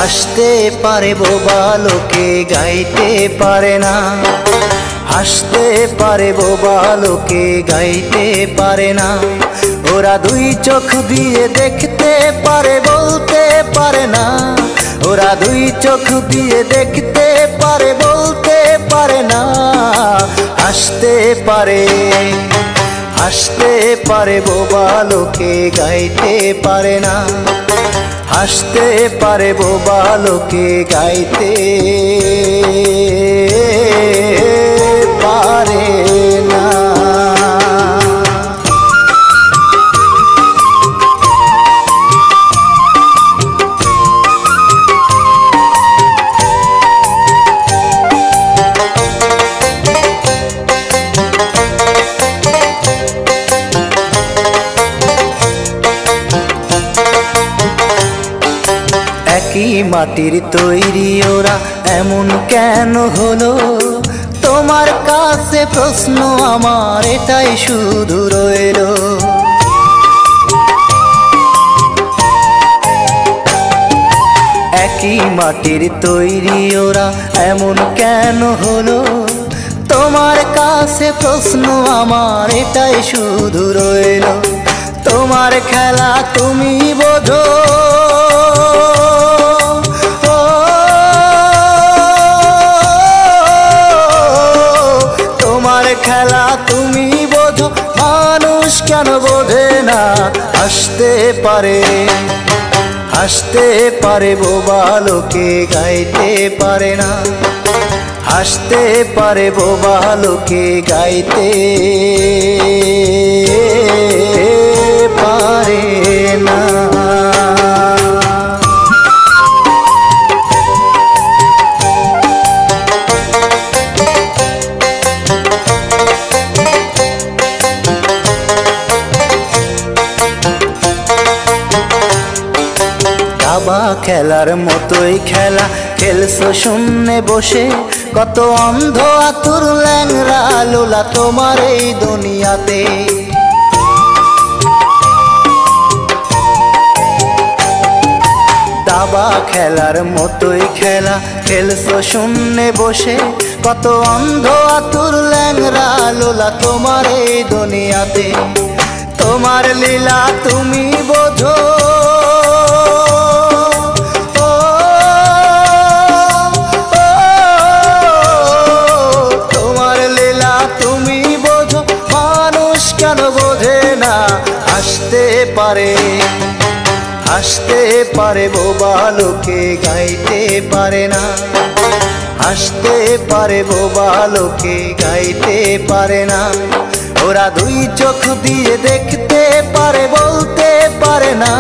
হাসতে পারে বোবা লোকে গাইতে পারে না, হাসতে পারে বোবা লোকে গাইতে পারে না। ওরা দুই চোখ দিয়ে দেখতে পারে বলতে পারে না, ওরা দুই চোখ দিয়ে দেখতে পারে বলতে পারে না। হাসতে পারে, হাসতে পারে বোবা লোকে গাইতে পারে না, হাসতে পারে বোবা লোকে গাইতে পারে না। একই মাটির তৈরি ওরা এমন কেন হলো? তোমার কাছে প্রশ্ন আমার এটাই শুধু রইল। একই মাটির তৈরি ওরা এমন কেন হলো? তোমার কাছে প্রশ্ন আমার এটাই শুধু রইল। তোমার খেলা তুমি বোঝো, খেলা তুমি বোঝো, মানুষ কেন বোঝে না? হাসতে পারে, হাসতে পারে বোবা লোকে গাইতে পারে না, হাসতে পারে বোবা লোকে গাইতে পারে না। দাবা খেলার মতোই খেলা খেলছো শূন্যে বসে, কত অন্ধ আতুর ল্যাংরা লোলা তোমার এই দুনিয়াতে। দাবা খেলার মতোই খেলা খেলছো শূন্যে বসে, কত অন্ধ আতুর ল্যাংরা লোলা তোমার এই দুনিয়াতে। তোমার লীলা তুমি বোঝো, কেন বোঝে না? হাসতে পারে, হাসতে পারে বোবা লোকে গাইতে পারে না, হাসতে পারে বোবা লোকে গাইতে পারে না। ওরা দুই চোখ দিয়ে দেখতে পারে বলতে পারে না,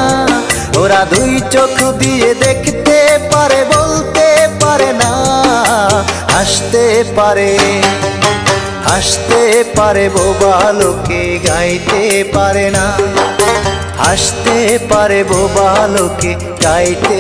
ওরা দুই চোখ দিয়ে দেখতে পারে বলতে পারে না। হাসতে পারে, হাসতে পারে বোবা লোকে গাইতে পারে না, হাসতে পারে বোবা লোকে গাইতে